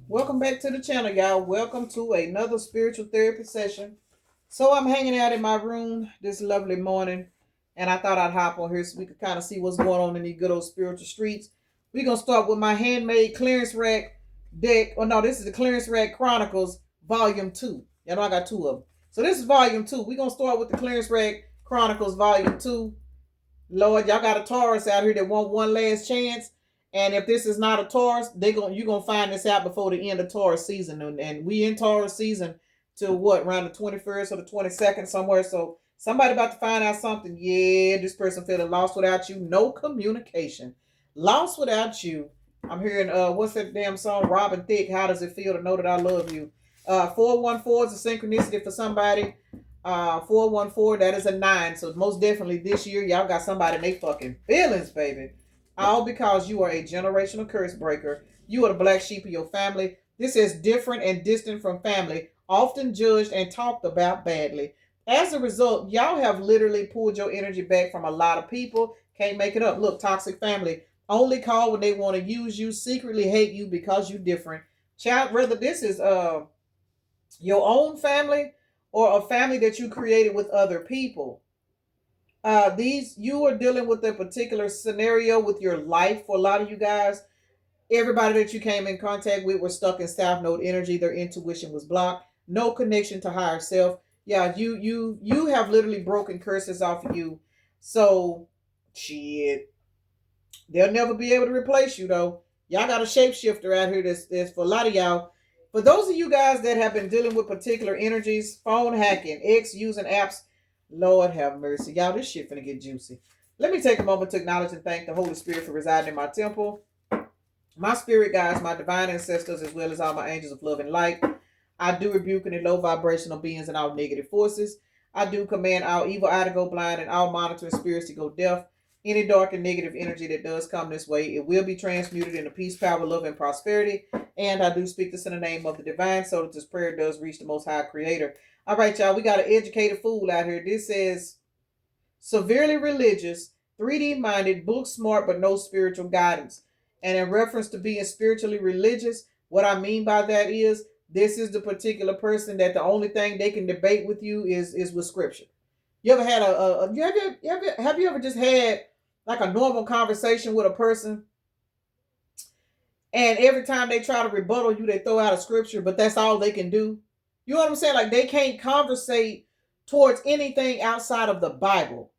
Welcome back to the channel, y'all. Welcome to another spiritual therapy session. So I'm hanging out in my room this lovely morning, and I thought I'd hop on here so we could kind of see what's going on in these good old spiritual streets. We're gonna start with my handmade clearance rack deck. Oh no, this is the Clearance Rack Chronicles Volume 2. You know I got two of them. So this is Volume 2. We're gonna start with the Clearance Rack Chronicles Volume 2. Lord, y'all got a Taurus out here that want one last chance. And if this is not a Taurus, you're gonna find this out before the end of Taurus season. And we in Taurus season till what, around the 21st or the 22nd somewhere. So somebody about to find out something. Yeah, this person feeling lost without you. No communication. Lost without you. I'm hearing what's that damn song? Robin Thicke, How Does It Feel to Know That I Love You? 414 is a synchronicity for somebody. 414, that is a 9. So most definitely this year, y'all got somebody in they fucking feelings, baby. All because you are a generational curse breaker. You are the black sheep of your family. This is different and distant from family, often judged and talked about badly. As a result, y'all have literally pulled your energy back from a lot of people. Can't make it up. Look, toxic family. Only call when they want to use you, secretly hate you because you different. Child, whether this is your own family or a family that you created with other people. These you are dealing with a particular scenario with your life for a lot of you guys. Everybody that you came in contact with was stuck in South Node energy. Their intuition was blocked. No connection to higher self. Yeah, you have literally broken curses off of you. So shit. They'll never be able to replace you though. Y'all got a shapeshifter out here that's for a lot of y'all. For those of you guys that have been dealing with particular energies, phone hacking, X using apps, Lord have mercy. Y'all, this shit finna get juicy. Let me take a moment to acknowledge and thank the Holy Spirit for residing in my temple, my spirit guides, my divine ancestors, as well as all my angels of love and light. I do rebuke any low vibrational beings and all negative forces. I do command all evil eye to go blind and all monitoring spirits to go deaf. Any dark and negative energy that does come this way, it will be transmuted into peace, power, love, and prosperity. And I do speak this in the name of the divine so that this prayer does reach the most high creator. All right, y'all, we got an educated fool out here. This says severely religious, 3D minded, book smart, but no spiritual guidance. And in reference to being spiritually religious, what I mean by that is this is the particular person that the only thing they can debate with you is with scripture. You ever had have you ever just had like a normal conversation with a person, and every time they try to rebuttal you, they throw out a scripture, but that's all they can do? You know what I'm saying? Like they can't conversate towards anything outside of the Bible.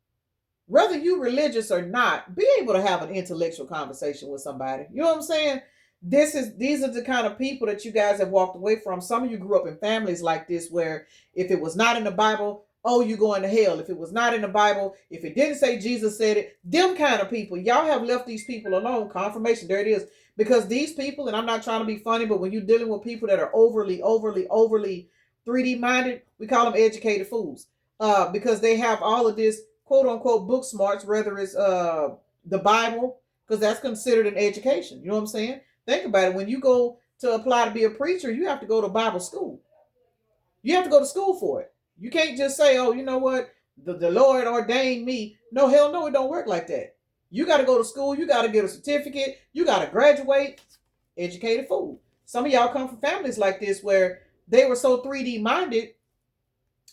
Whether you religious or not, be able to have an intellectual conversation with somebody. You know what I'm saying? These are the kind of people that you guys have walked away from. Some of you grew up in families like this where if it was not in the Bible, oh, you going to hell. If it was not in the Bible, if it didn't say Jesus said it, them kind of people, y'all have left these people alone. Confirmation, there it is. Because these people, and I'm not trying to be funny, but when you're dealing with people that are overly 3D minded, we call them educated fools. Because they have all of this quote unquote book smarts, whether it's the Bible, because that's considered an education. You know what I'm saying? Think about it. When you go to apply to be a preacher, you have to go to Bible school. You have to go to school for it. You can't just say, oh, you know what? The Lord ordained me. No, hell no, it don't work like that. You got to go to school. You got to get a certificate. You got to graduate. Educated fool. Some of y'all come from families like this where they were so 3D minded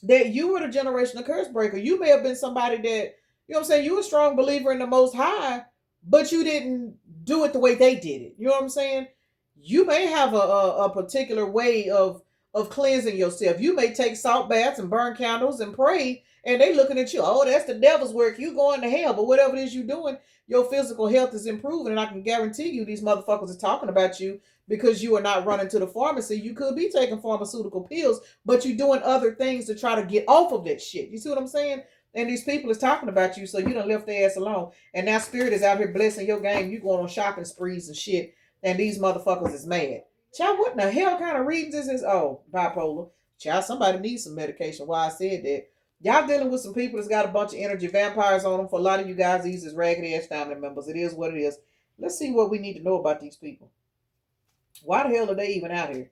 that you were the generational curse breaker. You may have been somebody that, you know what I'm saying, you were a strong believer in the Most High, but you didn't do it the way they did it. You know what I'm saying? You may have a particular way of cleansing yourself. You may take salt baths and burn candles and pray, and they looking at you, oh, that's the devil's work. You going to hell. But whatever it is you doing, your physical health is improving, and I can guarantee you these motherfuckers are talking about you because you are not running to the pharmacy. You could be taking pharmaceutical pills, but you're doing other things to try to get off of that shit. You see what I'm saying? And these people is talking about you, so you done left their ass alone. And now spirit is out here blessing your game. You going on shopping sprees and shit, and these motherfuckers is mad. Child, what in the hell kind of readings is this? Oh, bipolar. Child, somebody needs some medication. Why I said that. Y'all dealing with some people that's got a bunch of energy vampires on them. For a lot of you guys, these is raggedy ass family members. It is what it is. Let's see what we need to know about these people. Why the hell are they even out here?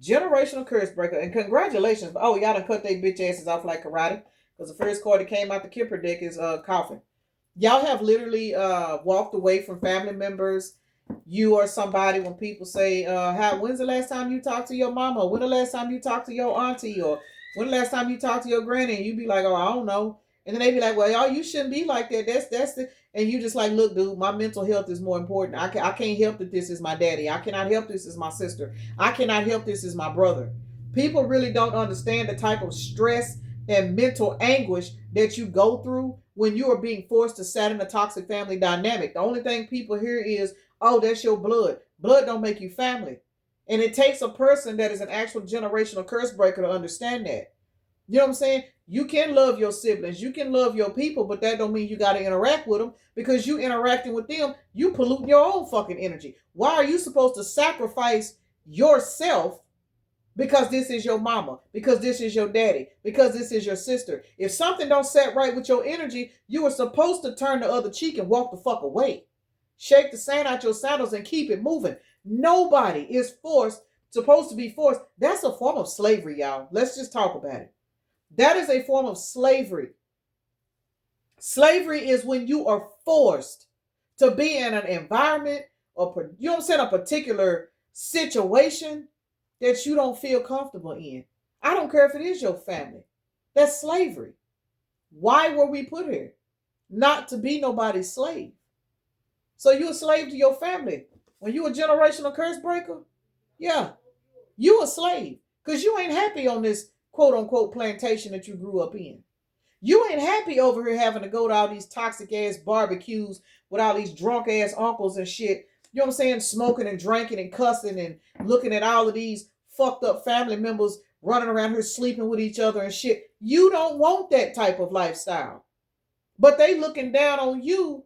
Generational curse breaker. And congratulations. Oh, y'all done cut their bitch asses off like karate. Because the first card that came out the Kipper deck is coffin. Y'all have literally walked away from family members You are somebody when people say, when's the last time you talked to your mama? When the last time you talked to your auntie? Or when the last time you talked to your granny? And you be like, oh, I don't know. And then they be like, well, y'all, you shouldn't be like that. That's the, and you just like, look, dude, my mental health is more important. I can't help that this is my daddy. I cannot help this is my sister. I cannot help this is my brother. People really don't understand the type of stress and mental anguish that you go through when you are being forced to set in a toxic family dynamic. The only thing people hear is, oh, that's your blood. Blood don't make you family. And it takes a person that is an actual generational curse breaker to understand that. You know what I'm saying? You can love your siblings, you can love your people, but that don't mean you got to interact with them, because you interacting with them, you pollute your own fucking energy. Why are you supposed to sacrifice yourself because this is your mama, because this is your daddy, because this is your sister? If something don't set right with your energy, you are supposed to turn the other cheek and walk the fuck away. Shake the sand out your sandals and keep it moving. Nobody is supposed to be forced. That's a form of slavery, y'all. Let's just talk about it. That is a form of slavery. Slavery is when you are forced to be in an environment, or you know what I'm saying, a particular situation that you don't feel comfortable in. I don't care if it is your family. That's slavery. Why were we put here? Not to be nobody's slave. So you a slave to your family. When you a generational curse breaker, yeah, you a slave. Because you ain't happy on this quote unquote plantation that you grew up in. You ain't happy over here having to go to all these toxic ass barbecues with all these drunk ass uncles and shit. You know what I'm saying? Smoking and drinking and cussing and looking at all of these fucked up family members running around here sleeping with each other and shit. You don't want that type of lifestyle. But they looking down on you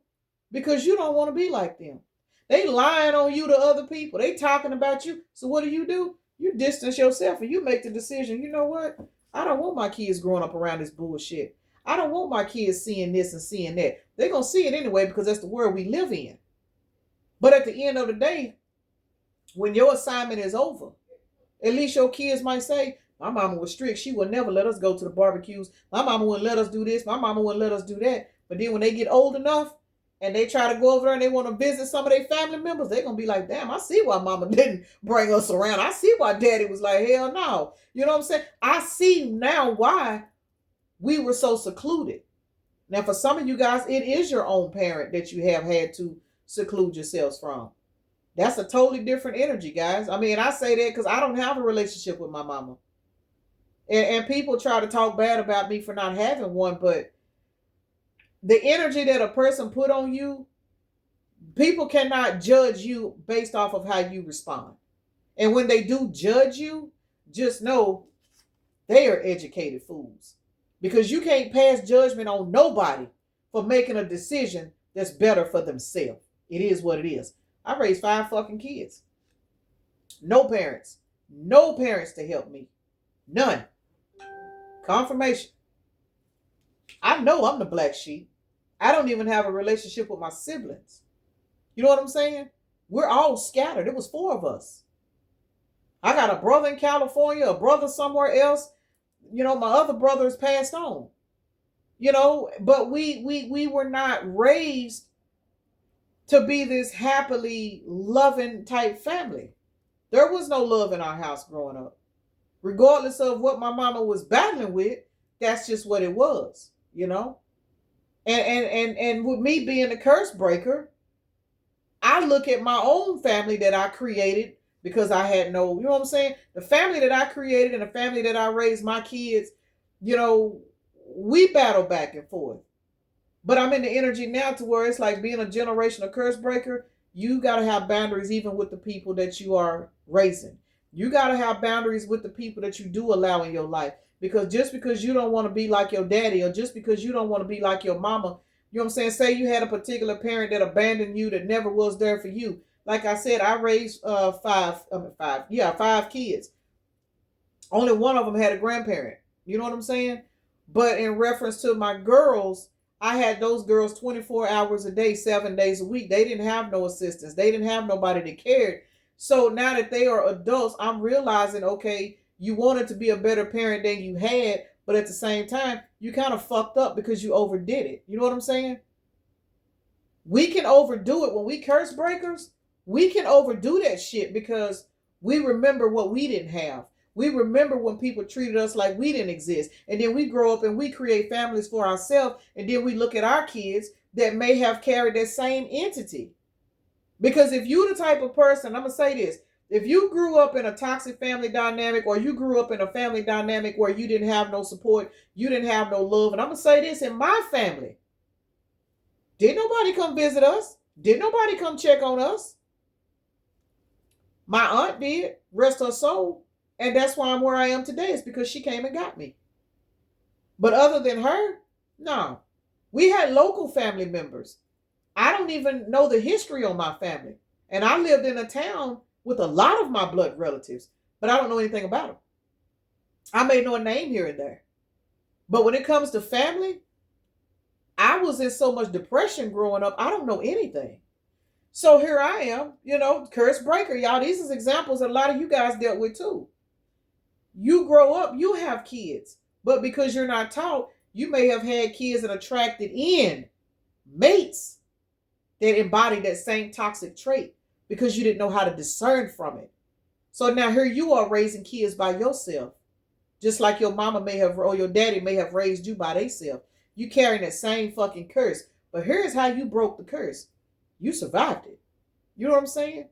because you don't want to be like them. They lying on you to other people. They talking about you. So what do? You distance yourself and you make the decision. You know what? I don't want my kids growing up around this bullshit. I don't want my kids seeing this and seeing that. They're going to see it anyway because that's the world we live in. But at the end of the day, when your assignment is over, at least your kids might say, my mama was strict. She would never let us go to the barbecues. My mama wouldn't let us do this. My mama wouldn't let us do that. But then when they get old enough and they try to go over there and they want to visit some of their family members, they're going to be like, damn, I see why mama didn't bring us around. I see why daddy was like, hell no. You know what I'm saying? I see now why we were so secluded. Now, for some of you guys, it is your own parent that you have had to seclude yourselves from. That's a totally different energy, guys. I mean, I say that because I don't have a relationship with my mama. And people try to talk bad about me for not having one, but the energy that a person put on you, people cannot judge you based off of how you respond. And when they do judge you, just know they are educated fools. Because you can't pass judgment on nobody for making a decision that's better for themselves. It is what it is. I raised 5 fucking kids. No parents. No parents to help me. None. Confirmation. I know I'm the black sheep. I don't even have a relationship with my siblings. You know what I'm saying? We're all scattered. It was 4 of us. I got a brother in California, a brother somewhere else. You know, my other brothers passed on. You know, but we were not raised to be this happily loving type family. There was no love in our house growing up. Regardless of what my mama was battling with, that's just what it was, you know? And with me being a curse breaker, I look at my own family that I created because I had no, you know what I'm saying? The family that I created and the family that I raised my kids, you know, we battle back and forth. But I'm in the energy now to where it's like being a generational curse breaker. You got to have boundaries even with the people that you are raising. You got to have boundaries with the people that you do allow in your life. Because just because you don't want to be like your daddy or just because you don't want to be like your mama, you know what I'm saying? Say you had a particular parent that abandoned you, that never was there for you. Like I said, I raised 5 kids. Only one of them had a grandparent. You know what I'm saying? But in reference to my girls, I had those girls 24 hours a day, 7 days a week. They didn't have no assistance. They didn't have nobody that cared. So now that they are adults, I'm realizing, okay, you wanted to be a better parent than you had, but at the same time, you kind of fucked up because you overdid it. You know what I'm saying? We can overdo it when we curse breakers. We can overdo that shit because we remember what we didn't have. We remember when people treated us like we didn't exist. And then we grow up and we create families for ourselves. And then we look at our kids that may have carried that same entity. Because if you the type of person, I'm going to say this, if you grew up in a toxic family dynamic, or you grew up in a family dynamic where you didn't have no support, you didn't have no love, and I'm going to say this, in my family, did nobody come visit us? Did nobody come check on us? My aunt did, rest her soul. And that's why I'm where I am today, is because she came and got me. But other than her, no. We had local family members. I don't even know the history on my family. And I lived in a town with a lot of my blood relatives, but I don't know anything about them. I may know a name here and there. But when it comes to family, I was in so much depression growing up, I don't know anything. So here I am, curse breaker, y'all. These is examples a lot of you guys dealt with too. You grow up, you have kids, but because you're not taught, you may have had kids that attracted in mates that embody that same toxic trait because you didn't know how to discern from it. So now here you are raising kids by yourself, just like your mama may have, or your daddy may have raised you by themselves. You carrying that same fucking curse. But here's how you broke the curse. You survived it. You know what I'm saying?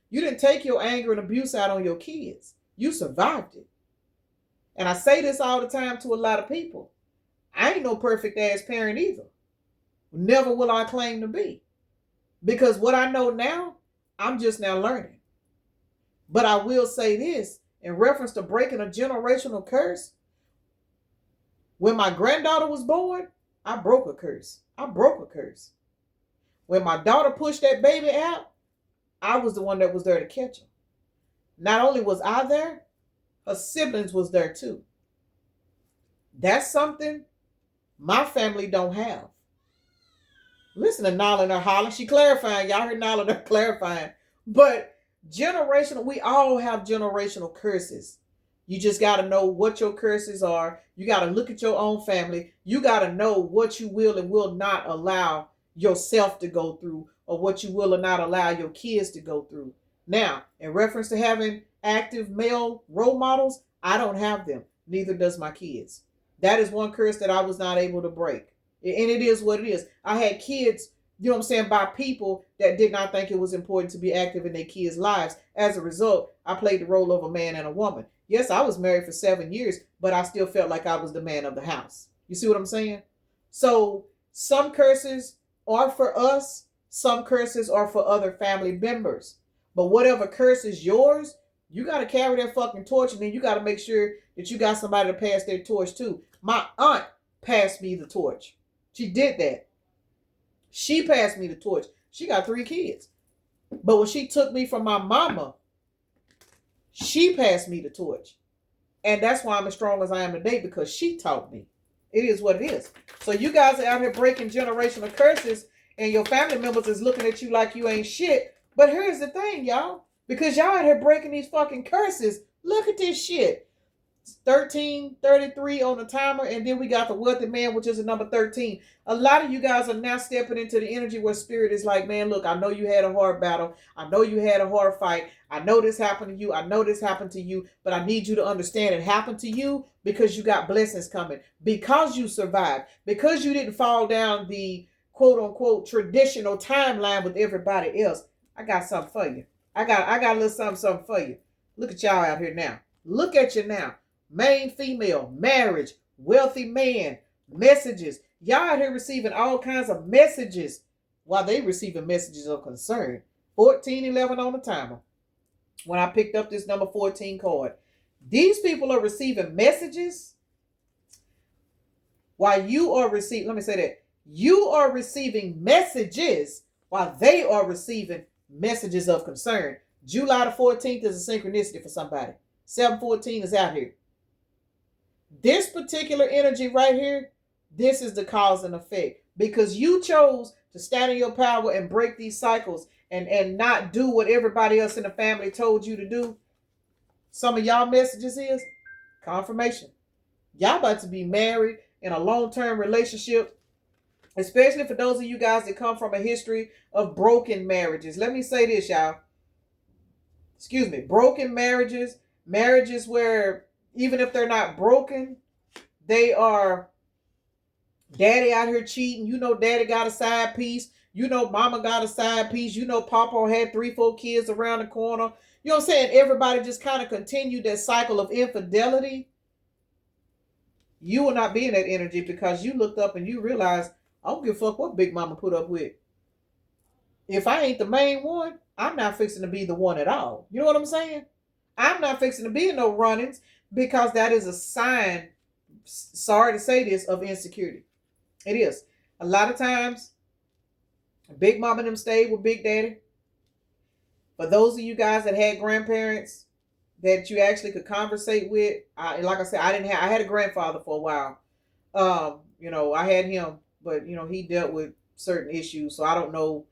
You didn't take your anger and abuse out on your kids. You survived it. And I say this all the time to a lot of people. I ain't no perfect ass parent either. Never will I claim to be. Because what I know now, I'm just now learning. But I will say this, in reference to breaking a generational curse, when my granddaughter was born, I broke a curse. I broke a curse. When my daughter pushed that baby out, I was the one that was there to catch her. Not only was I there, her siblings was there too. That's something my family don't have. Listen to Nala and her hollering. She clarifying. Y'all heard Nala and her clarifying. But generational, we all have generational curses. You just got to know what your curses are. You got to look at your own family. You got to know what you will and will not allow yourself to go through, or what you will or not allow your kids to go through. Now, in reference to having active male role models, I don't have them. Neither does my kids. That is one curse that I was not able to break. And it is what it is. I had kids, by people that did not think it was important to be active in their kids' lives. As a result, I played the role of a man and a woman. Yes, I was married for 7 years, but I still felt like I was the man of the house. You see what I'm saying? So some curses are for us. Some curses are for other family members. But whatever curse is yours, you got to carry that fucking torch, and then you got to make sure that you got somebody to pass their torch to. My aunt passed me the torch. She did that. She passed me the torch. She got 3 kids. But when she took me from my mama, she passed me the torch. And that's why I'm as strong as I am today, because she taught me. It is what it is. So you guys are out here breaking generational curses, and your family members is looking at you like you ain't shit. But here's the thing, y'all. Because y'all out here breaking these fucking curses, look at this shit. 1333 on the timer, and then we got the wealthy man, which is the number 13. A lot of you guys are now stepping into the energy where spirit is like, man, look, I know you had a hard battle. I know you had a hard fight. I know this happened to you. I know this happened to you, but I need you to understand it happened to you because you got blessings coming, because you survived, because you didn't fall down the quote unquote traditional timeline with everybody else. I got something for you. I got a little something for you. Look at y'all out here now. Look at you now. Main female, marriage, wealthy man, messages. Y'all out here receiving all kinds of messages while they receiving messages of concern. 1411 on the timer. When I picked up this number 14 card. These people are receiving messages while you are receiving, let me say that. You are receiving messages while they are receiving messages of concern. July the 14th is a synchronicity for somebody. 714 is out here. This particular energy right here, this is the cause and effect. Because you chose to stand in your power and break these cycles and not do what everybody else in the family told you to do. Some of y'all messages is confirmation. Y'all about to be married in a long-term relationship. Especially for those of you guys that come from a history of broken marriages. Let me say this, y'all. Excuse me. Broken marriages, marriages where even if they're not broken, they are daddy out here cheating. You know, daddy got a side piece. You know, mama got a side piece. You know, papa had 3, 4 kids around the corner. You know what I'm saying? Everybody just kind of continued that cycle of infidelity. You will not be in that energy because you looked up and you realized, I don't give a fuck what Big Mama put up with. If I ain't the main one, I'm not fixing to be the one at all. You know what I'm saying? I'm not fixing to be in no run-ins because that is a sign, sorry to say this, of insecurity. It is. A lot of times, Big Mama and them stayed with Big Daddy. For those of you guys that had grandparents that you actually could conversate with, like I said, I had a grandfather for a while. You know, I had him, but you know, he dealt with certain issues, so I don't know.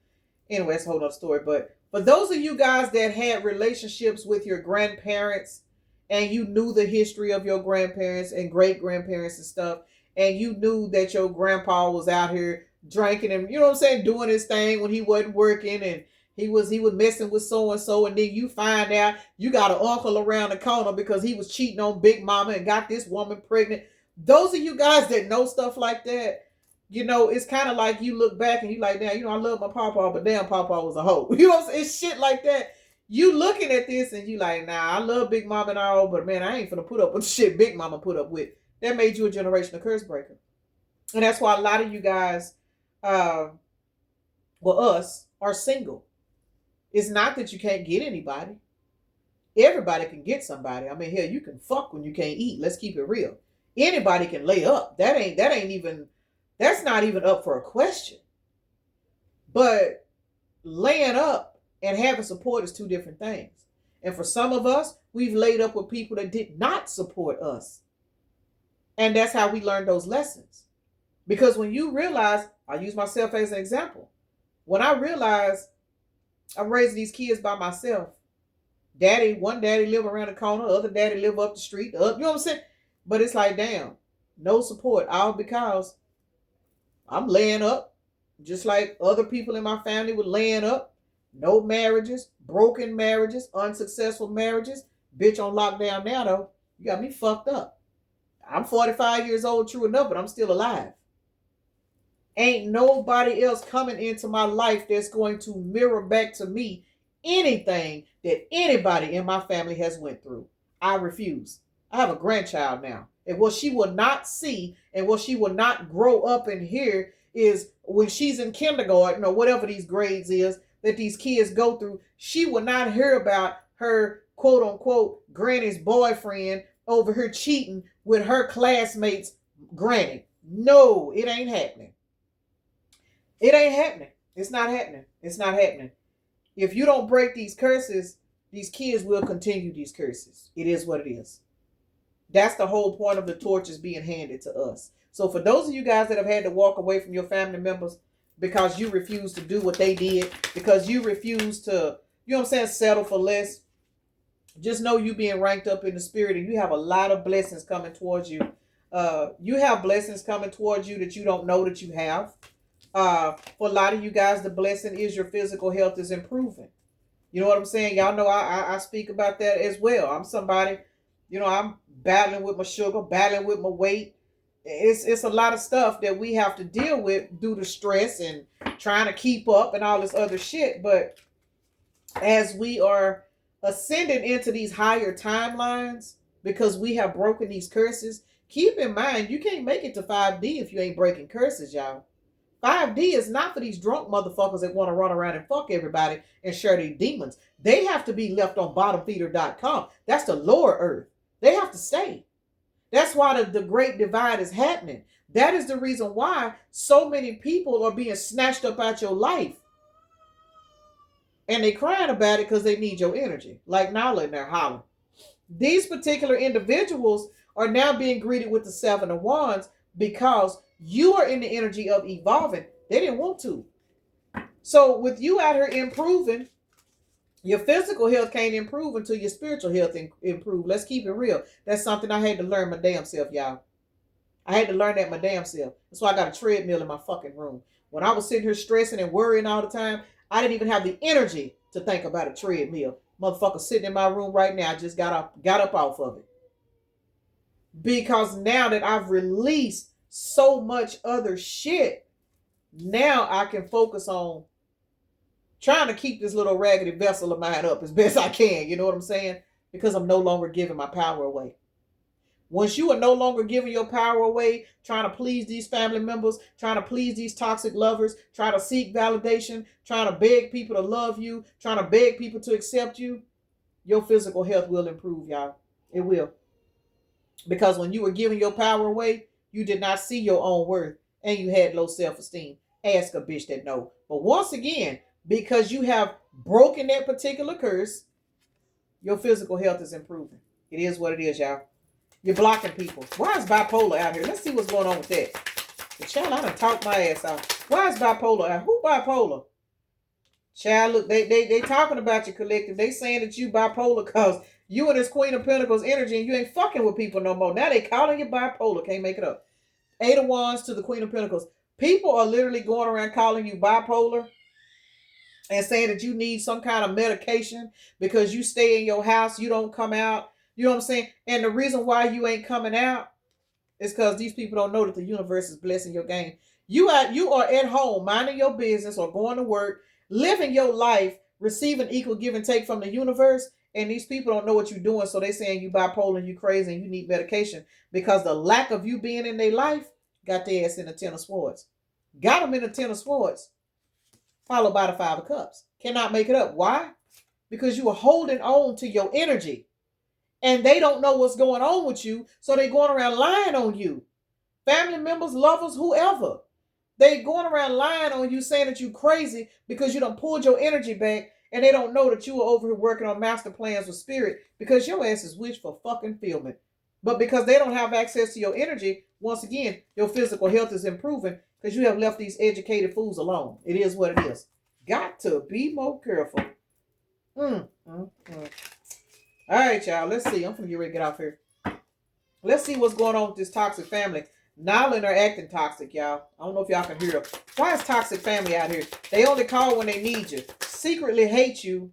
Anyway, that's a whole other story. But for those of you guys that had relationships with your grandparents and you knew the history of your grandparents and great grandparents and stuff, and you knew that your grandpa was out here drinking and, you know what I'm saying, doing his thing when he wasn't working, and he was messing with so and so, and then you find out you got an uncle around the corner because he was cheating on Big Mama and got this woman pregnant. Those of you guys that know stuff like that, you know, it's kind of like you look back and you like, damn, you know, I love my papa, but damn, papa was a hoe. You know what I'm saying? It's shit like that. You looking at this and you like, nah, I love Big Mama and all, but man, I ain't finna put up with shit Big Mama put up with. That made you a generational curse breaker. And that's why a lot of you guys, us, are single. It's not that you can't get anybody. Everybody can get somebody. I mean, hell, you can fuck when you can't eat. Let's keep it real. Anybody can lay up. That's not even up for a question. But laying up and having support is two different things. And for some of us, we've laid up with people that did not support us. And that's how we learned those lessons. Because when you realize, I'll use myself as an example. When I realized I'm raising these kids by myself, one daddy live around the corner, other daddy live up the street, you know what I'm saying? But it's like, damn, no support, all because I'm laying up, just like other people in my family were laying up. No marriages, broken marriages, unsuccessful marriages. Bitch on lockdown now, though. You got me fucked up. I'm 45 years old, true enough, but I'm still alive. Ain't nobody else coming into my life that's going to mirror back to me anything that anybody in my family has went through. I refuse. I have a grandchild now. And what she will not see and what she will not grow up and hear is when she's in kindergarten or whatever these grades is that these kids go through, she will not hear about her quote unquote granny's boyfriend over here cheating with her classmates' granny. No, it ain't happening. It ain't happening. It's not happening. It's not happening. If you don't break these curses, these kids will continue these curses. It is what it is. That's the whole point of the torches being handed to us. So for those of you guys that have had to walk away from your family members because you refuse to do what they did, because you refuse to, you know what I'm saying, settle for less, just know you being ranked up in the spirit and you have a lot of blessings coming towards you. You have blessings coming towards you that you don't know that you have. For a lot of you guys, the blessing is your physical health is improving. You know what I'm saying? Y'all know I speak about that as well. I'm somebody, you know, I'm battling with my sugar, battling with my weight. It's a lot of stuff that we have to deal with due to stress and trying to keep up and all this other shit. But as we are ascending into these higher timelines, because we have broken these curses, keep in mind, you can't make it to 5D if you ain't breaking curses, y'all. 5D is not for these drunk motherfuckers that want to run around and fuck everybody and share their demons. They have to be left on bottomfeeder.com. That's the lower earth. They have to stay. That's why the great divide is happening. That is the reason why so many people are being snatched up out your life. And they crying about it because they need your energy. Like Nala in there hollering. These particular individuals are now being greeted with the 7 of Wands because you are in the energy of evolving. They didn't want to. So with you out here improving, your physical health can't improve until your spiritual health improve. Let's keep it real. That's something I had to learn my damn self, y'all. I had to learn that my damn self. That's why I got a treadmill in my fucking room. When I was sitting here stressing and worrying all the time, I didn't even have the energy to think about a treadmill. Motherfucker sitting in my room right now, I just got up off of it. Because now that I've released so much other shit, now I can focus on trying to keep this little raggedy vessel of mine up as best I can. You know what I'm saying? Because I'm no longer giving my power away. Once you are no longer giving your power away, trying to please these family members, trying to please these toxic lovers, trying to seek validation, trying to beg people to love you, trying to beg people to accept you, your physical health will improve, y'all. It will. Because when you were giving your power away, you did not see your own worth and you had low self-esteem. Ask a bitch that know. But once again, because you have broken that particular curse, your physical health is improving. It is what it is, y'all. You're blocking people. Why is bipolar out here? Let's see what's going on with that. The child, I done talked my ass out. Why is bipolar out? Who bipolar? Child, look, they talking about you, collective. They saying that you bipolar because you and this Queen of Pentacles energy and you ain't fucking with people no more. Now they calling you bipolar. Can't make it up. 8 of Wands to the Queen of Pentacles. People are literally going around calling you bipolar and saying that you need some kind of medication because you stay in your house, you don't come out. You know what I'm saying? And the reason why you ain't coming out is because these people don't know that the universe is blessing your game. You are at home, minding your business or going to work, living your life, receiving equal give and take from the universe, and these people don't know what you're doing, so they saying you bipolar and you crazy and you need medication because the lack of you being in their life got their ass in the 10 of swords. Got them in the 10 of swords, followed by the 5 of cups. Cannot make it up. Why? Because you are holding on to your energy. And they don't know what's going on with you, so they going around lying on you. Family members, lovers, whoever. They going around lying on you, saying that you crazy because you done pulled your energy back, and they don't know that you are over here working on master plans with spirit because your ass is wish for fucking fulfillment. But because they don't have access to your energy, once again, your physical health is improving because you have left these educated fools alone. It is what it is. Got to be more careful. All right, y'all. Let's see. I'm gonna get ready to get off here. Let's see what's going on with this toxic family. Nylon are acting toxic, y'all. I don't know if y'all can hear them. Why is toxic family out here? They only call when they need you. Secretly hate you.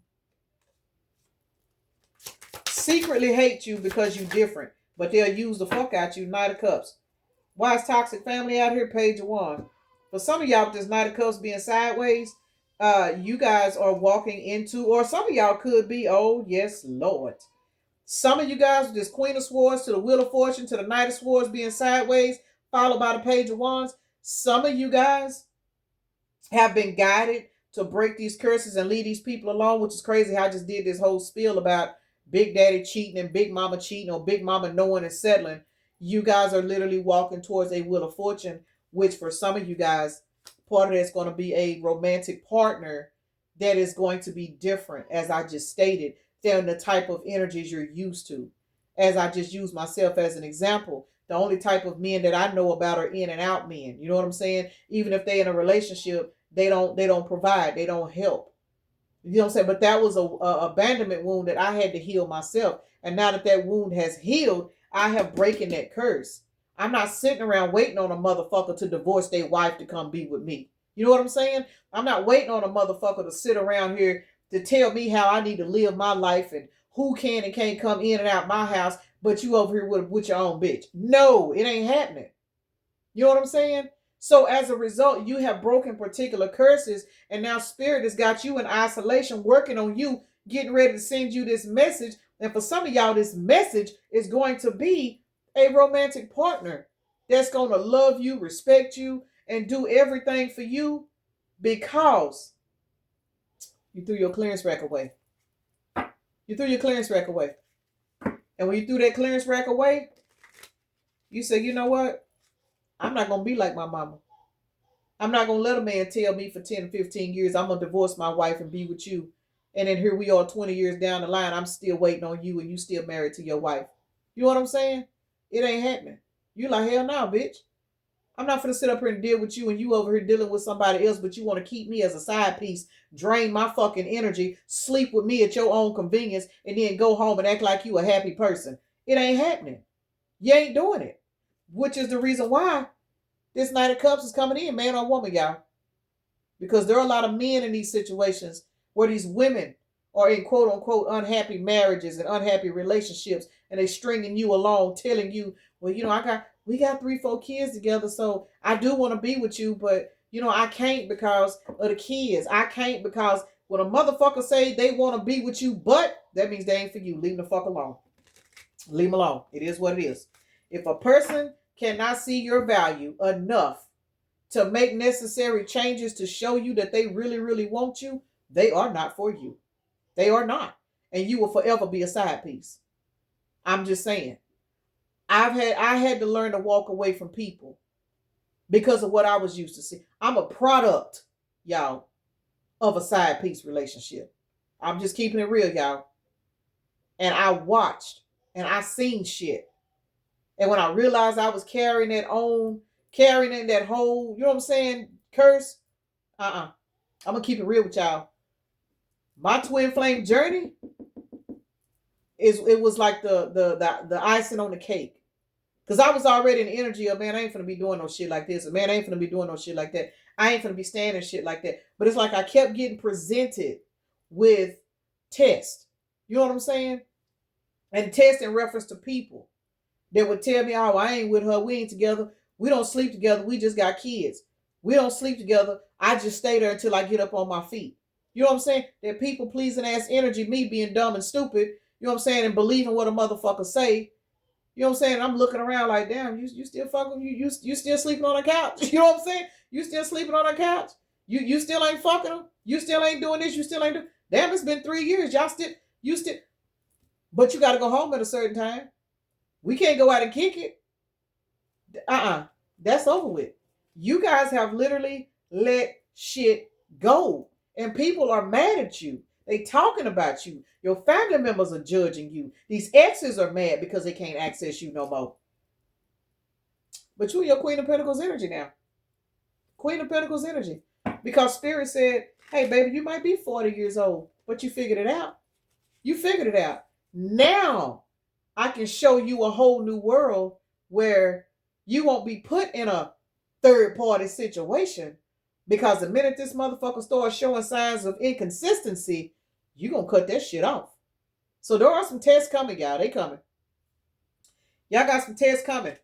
Secretly hate you because you're different. But they'll use the fuck out you. Knight of Cups. Why is toxic family out here? Page of Wands. For some of y'all, with this Knight of Cups being sideways, you guys are walking into, or some of y'all could be, oh yes, Lord. Some of you guys with this Queen of Swords to the Wheel of Fortune to the Knight of Swords being sideways, followed by the Page of Wands. Some of you guys have been guided to break these curses and leave these people alone, which is crazy. I just did this whole spiel about Big Daddy cheating and Big Mama cheating or Big Mama knowing and settling. You guys are literally walking towards a Wheel of Fortune, which for some of you guys, part of that's going to be a romantic partner that is going to be different, as I just stated, than the type of energies you're used to. As I just used myself as an example, the only type of men that I know about are in and out men. You know what I'm saying? Even if they're in a relationship, they don't provide, they don't help. You know what I'm saying? But that was a abandonment wound that I had to heal myself. And now that that wound has healed, I have broken that curse. I'm not sitting around waiting on a motherfucker to divorce their wife to come be with me. You know what I'm saying? I'm not waiting on a motherfucker to sit around here to tell me how I need to live my life and who can and can't come in and out my house, but you over here with your own bitch. No, it ain't happening. You know what I'm saying? So as a result, you have broken particular curses, and now spirit has got you in isolation, working on you, getting ready to send you this message. And for some of y'all, this message is going to be a romantic partner that's going to love you, respect you, and do everything for you because you threw your clearance rack away. You threw your clearance rack away. And when you threw that clearance rack away, you said, you know what? I'm not going to be like my mama. I'm not going to let a man tell me for 10 or 15 years, I'm going to divorce my wife and be with you. And then here we are 20 years down the line, I'm still waiting on you and you still married to your wife. You know what I'm saying? It ain't happening. You like, hell no, bitch. I'm not going to sit up here and deal with you and you over here dealing with somebody else, but you want to keep me as a side piece, drain my fucking energy, sleep with me at your own convenience, and then go home and act like you a happy person. It ain't happening. You ain't doing it. which is the reason why this Knight of Cups is coming in, man or woman, y'all. Because there are a lot of men in these situations where these women are in quote unquote unhappy marriages and unhappy relationships, and they stringing you along, telling you, well, we got 3, 4 kids together, so I do want to be with you, but I can't because of the kids. I can't because when a motherfucker say they want to be with you, but that means they ain't for you. Leave them the fuck alone. Leave them alone. It is what it is. If a person cannot see your value enough to make necessary changes to show you that they really, really want you, they are not for you. They are not. And you will forever be a side piece. I'm just saying. I had to learn to walk away from people because of what I was used to see. I'm a product, y'all, of a side piece relationship. I'm just keeping it real, y'all. And I watched and I seen shit. And when I realized I was carrying in that whole, you know what I'm saying, curse, I'm gonna keep it real with y'all. My twin flame journey it was like the icing on the cake. Because I was already in the energy of, man, I ain't finna be doing no shit like this. Or, man, I ain't finna be doing no shit like that. I ain't finna be standing shit like that. But it's like I kept getting presented with tests. You know what I'm saying? And tests in reference to people that would tell me, oh, I ain't with her. We ain't together. We don't sleep together. We just got kids. We don't sleep together. I just stay there until I get up on my feet. You know what I'm saying? That people pleasing ass energy, me being dumb and stupid, you know what I'm saying, and believing what a motherfucker say. You know what I'm saying? I'm looking around like, damn, you still fucking, you still sleeping on a couch. You know what I'm saying? You still sleeping on a couch. You still ain't fucking them. You still ain't doing this. You still ain't doing. Damn, it's been 3 years. You still, but you got to go home at a certain time. We can't go out and kick it. That's over with. You guys have literally let shit go. And people are mad at you. They talking about you. Your family members are judging you. These exes are mad because they can't access you no more. But you're your Queen of Pentacles energy now. Queen of Pentacles energy. Because Spirit said, hey, baby, you might be 40 years old, but you figured it out. You figured it out. Now I can show you a whole new world where you won't be put in a third-party situation. Because the minute this motherfucker starts showing signs of inconsistency, you're going to cut that shit off. So there are some tests coming, y'all. They coming. Y'all got some tests coming.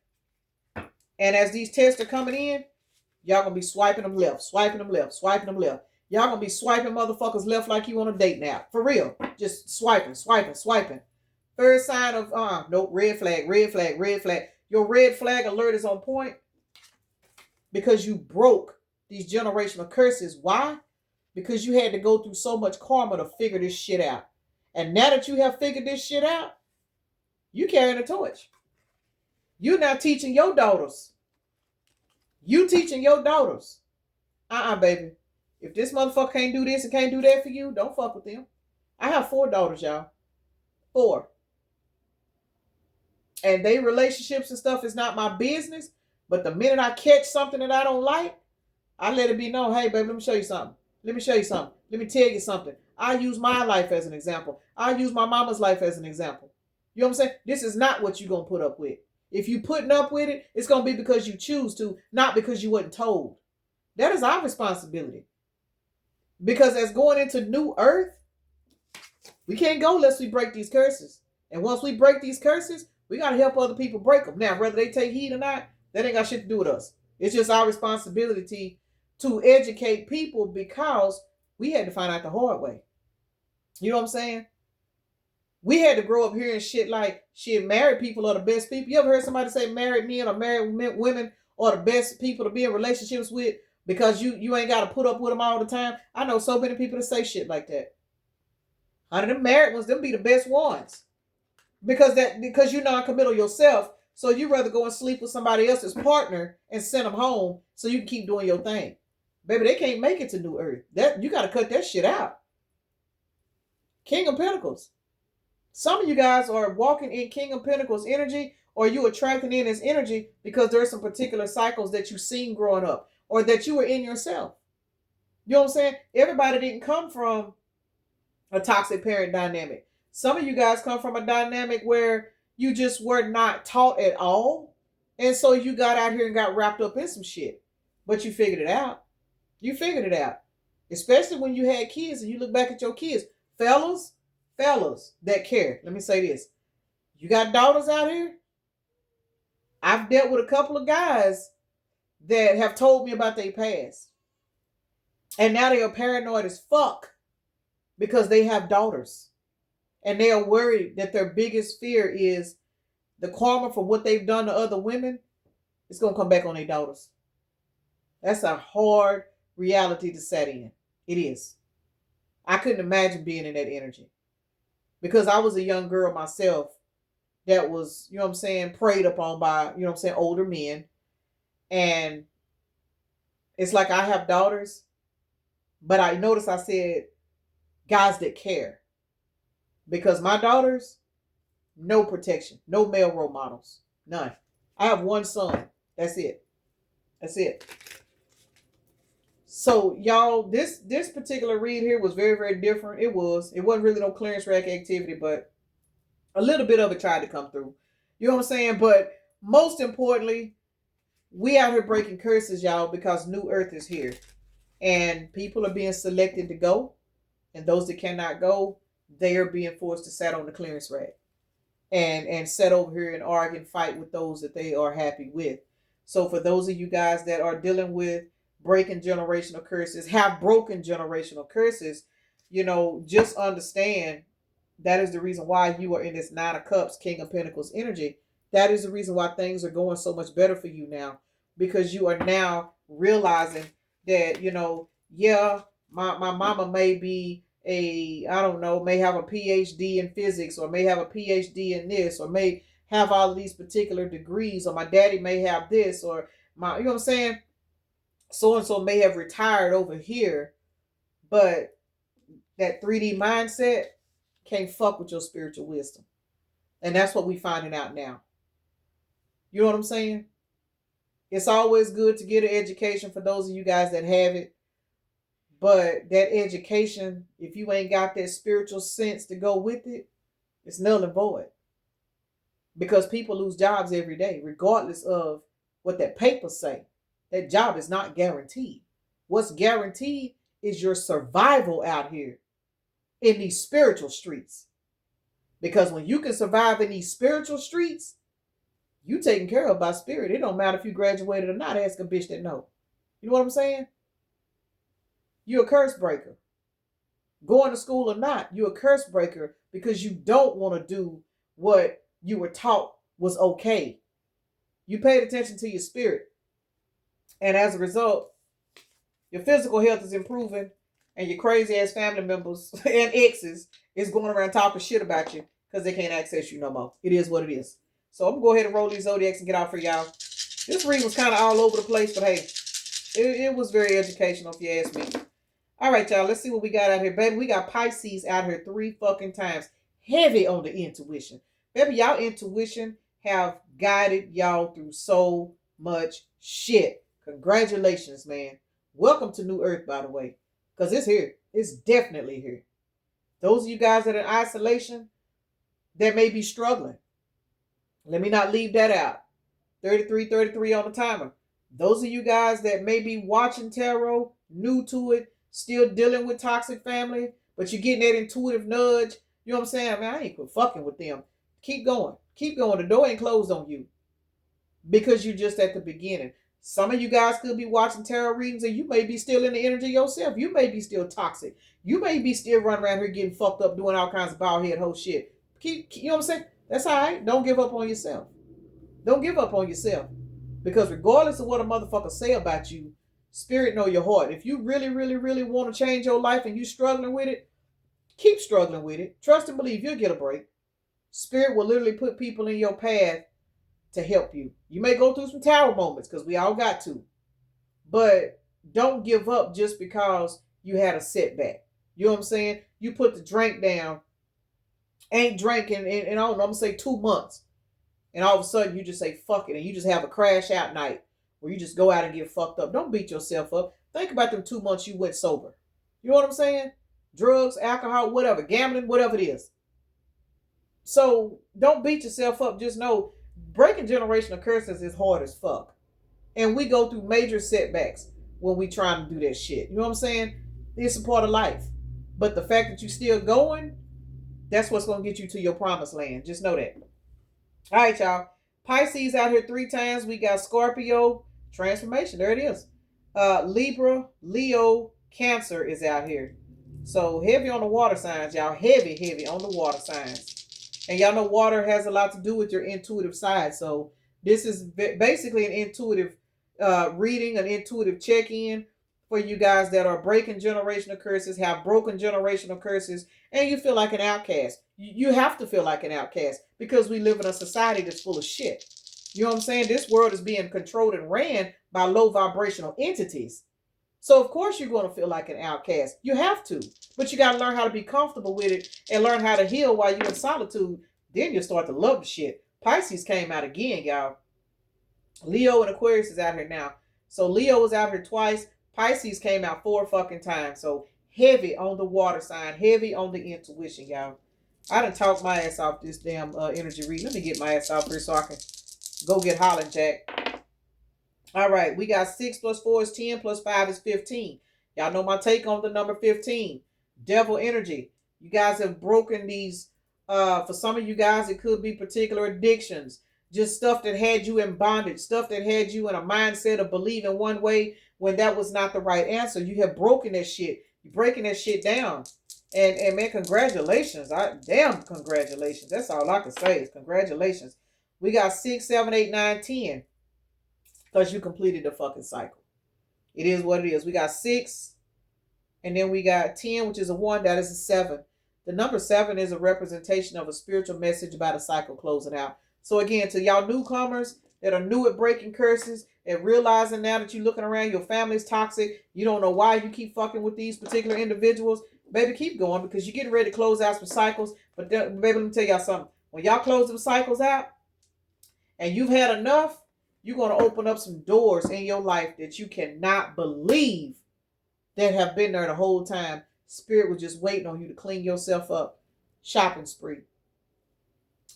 And as these tests are coming in, y'all going to be swiping them left, swiping them left, swiping them left. Y'all going to be swiping motherfuckers left like you on a date now. For real. Just swiping, swiping, swiping. Third sign of, nope, red flag, red flag, red flag. Your red flag alert is on point because you broke these generational curses. Why? Because you had to go through so much karma to figure this shit out. And now that you have figured this shit out, you carrying a torch. You're now teaching your daughters. You teaching your daughters. Baby. If this motherfucker can't do this and can't do that for you, don't fuck with them. I have 4 daughters, y'all. 4. And they relationships and stuff is not my business. But the minute I catch something that I don't like, I let it be known, hey, baby, let me show you something. Let me show you something. Let me tell you something. I use my life as an example. I use my mama's life as an example. You know what I'm saying? This is not what you're going to put up with. If you putting up with it, it's going to be because you choose to, not because you wasn't told. That is our responsibility. Because as going into new earth, we can't go unless we break these curses. And once we break these curses, we got to help other people break them. Now, whether they take heed or not, that ain't got shit to do with us. It's just our responsibility to educate people because we had to find out the hard way. You know what I'm saying? We had to grow up hearing shit like, shit, married people are the best people. You ever heard somebody say married men or married women are the best people to be in relationships with because you ain't got to put up with them all the time? I know so many people that say shit like that. Honey, them married ones, them be the best ones. Because you're non-committal yourself, so you rather go and sleep with somebody else's partner and send them home so you can keep doing your thing. Baby, they can't make it to New Earth. You got to cut that shit out. King of Pentacles. Some of you guys are walking in King of Pentacles energy, or you attracting in his energy because there are some particular cycles that you've seen growing up or that you were in yourself. You know what I'm saying? Everybody didn't come from a toxic parent dynamic. Some of you guys come from a dynamic where you just were not taught at all And so you got out here and got wrapped up in some shit. But you figured it out. You figured it out. Especially when you had kids and you look back at your kids. Fellas that care. Let me say this. You got daughters out here? I've dealt with a couple of guys that have told me about their past. And now they are paranoid as fuck because they have daughters. And they are worried that their biggest fear is the karma for what they've done to other women is going to come back on their daughters. That's a hard reality to set in. It is. I couldn't imagine being in that energy because I was a young girl myself that was, you know what I'm saying, preyed upon by, you know what I'm saying, older men. And it's like I have daughters, but I noticed I said guys that care because my daughters, no protection, no male role models, none. I have one son. That's it. That's it. So y'all, this particular read here was very, very different. It wasn't really no clearance rack activity, but a little bit of it tried to come through. You know what I'm saying? But most importantly, we out here breaking curses, y'all, because New Earth is here. And people are being selected to go. And those that cannot go, they are being forced to sit on the clearance rack. And sit over here and argue and fight with those that they are happy with. So for those of you guys that are dealing with breaking generational curses, have broken generational curses, you know, just understand that is the reason why you are in this Nine of Cups, King of Pentacles energy. That is the reason why things are going so much better for you now. Because you are now realizing that, you know, yeah, my mama may be I don't know, may have a PhD in physics or may have a PhD in this or may have all of these particular degrees or my daddy may have this or my, you know what I'm saying? So-and-so may have retired over here, but that 3D mindset can't fuck with your spiritual wisdom. And that's what we finding out now. You know what I'm saying? It's always good to get an education for those of you guys that have it. But that education, if you ain't got that spiritual sense to go with it, it's null and void. Because people lose jobs every day, regardless of what that paper say. That job is not guaranteed. What's guaranteed is your survival out here in these spiritual streets. Because when you can survive in these spiritual streets, you taken care of by spirit. It don't matter if you graduated or not. Ask a bitch that know. You know what I'm saying? You're a curse breaker. Going to school or not, you're a curse breaker because you don't want to do what you were taught was okay. You paid attention to your spirit. And as a result, your physical health is improving and your crazy ass family members and exes is going around talking shit about you because they can't access you no more. It is what it is. So I'm going to go ahead and roll these zodiacs and get out for y'all. This read was kind of all over the place, but hey, it was very educational if you ask me. All right, y'all, let's see what we got out here. Baby, we got Pisces out here 3 fucking times. Heavy on the intuition. Baby, y'all intuition have guided y'all through so much shit. Congratulations, man. Welcome to New Earth, by the way. Because it's here. It's definitely here. Those of you guys that are in isolation, that may be struggling. Let me not leave that out. 33 on the timer. Those of you guys that may be watching tarot, new to it, still dealing with toxic family, but you're getting that intuitive nudge. You know what I'm saying? I mean, I ain't quit fucking with them. Keep going. Keep going. The door ain't closed on you because you're just at the beginning. Some of you guys could be watching tarot readings and you may be still in the energy yourself. You may be still toxic. You may be still running around here getting fucked up, doing all kinds of bald head whole shit. You know what I'm saying? That's all right. Don't give up on yourself. Don't give up on yourself. Because regardless of what a motherfucker say about you, spirit know your heart. If you really, really, really want to change your life and you struggling with it, keep struggling with it. Trust and believe you'll get a break. Spirit will literally put people in your path to help you. You may go through some tower moments because we all got to. But don't give up just because you had a setback. You know what I'm saying? You put the drink down, ain't drinking in I don't know, I'm going to say 2 months. And all of a sudden you just say fuck it and you just have a crash out night where you just go out and get fucked up. Don't beat yourself up. Think about them 2 months you went sober. You know what I'm saying? Drugs, alcohol, whatever, gambling, whatever it is. So don't beat yourself up. Just know breaking generational curses is hard as fuck. And we go through major setbacks when we trying to do that shit. You know what I'm saying? It's a part of life. But the fact that you still going, that's what's going to get you to your promised land. Just know that. All right, y'all. Pisces out here 3 times. We got Scorpio, transformation. There it is. Libra, Leo, Cancer is out here. So heavy on the water signs, y'all. Heavy, heavy on the water signs. And y'all know water has a lot to do with your intuitive side. So this is basically an intuitive reading, an intuitive check-in for you guys that are breaking generational curses, have broken generational curses, and you feel like an outcast. You have to feel like an outcast because we live in a society that's full of shit. You know what I'm saying? This world is being controlled and ran by low vibrational entities. So of course you're going to feel like an outcast. You have to. But you got to learn how to be comfortable with it and learn how to heal while you're in solitude. Then you'll start to love the shit. Pisces came out again, y'all. Leo and Aquarius is out here now. So Leo was out here twice. Pisces came out 4 fucking times. So heavy on the water sign. Heavy on the intuition, y'all. I done talked my ass off this damn energy reading. Let me get my ass off here so I can go get Holland Jack. All right, we got 6 plus 4 is 10 plus 5 is 15. Y'all know my take on the number 15. Devil energy. You guys have broken these. For some of you guys, it could be particular addictions. Just stuff that had you in bondage. Stuff that had you in a mindset of believing one way when that was not the right answer. You have broken that shit. You're breaking that shit down. And man, congratulations. Damn congratulations. That's all I can say is congratulations. We got 6, 7, 8, 9, 10. Because you completed the fucking cycle. It is what it is. We got 6. And then we got 10, which is a 1. That is a 7. The number 7 is a representation of a spiritual message about a cycle closing out. So again, to y'all newcomers that are new at breaking curses and realizing now that you're looking around, your family's toxic, you don't know why you keep fucking with these particular individuals, baby, keep going because you're getting ready to close out some cycles. But baby, let me tell y'all something. When y'all close them cycles out and you've had enough, you're going to open up some doors in your life that you cannot believe that have been there the whole time. Spirit was just waiting on you to clean yourself up. Shopping spree.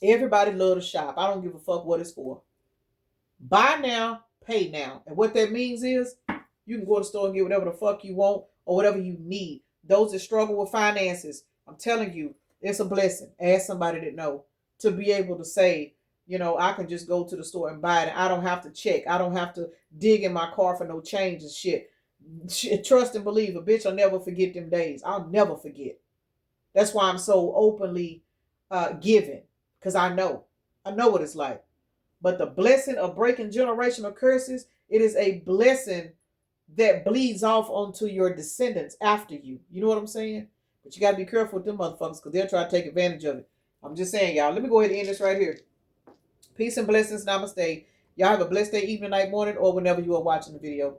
Everybody love to shop. I don't give a fuck what it's for. Buy now, pay now. And what that means is you can go to the store and get whatever the fuck you want or whatever you need. Those that struggle with finances, I'm telling you, it's a blessing. Ask somebody that know to be able to say, you know, I can just go to the store and buy it. I don't have to check. I don't have to dig in my car for no change and shit. Trust and believe. A bitch, I'll never forget them days. I'll never forget. That's why I'm so openly giving. Because I know what it's like. But the blessing of breaking generational curses, it is a blessing that bleeds off onto your descendants after you. You know what I'm saying? But you got to be careful with them motherfuckers because they'll try to take advantage of it. I'm just saying, y'all. Let me go ahead and end this right here. Peace and blessings. Namaste. Y'all have a blessed day, evening, night, morning, or whenever you are watching the video.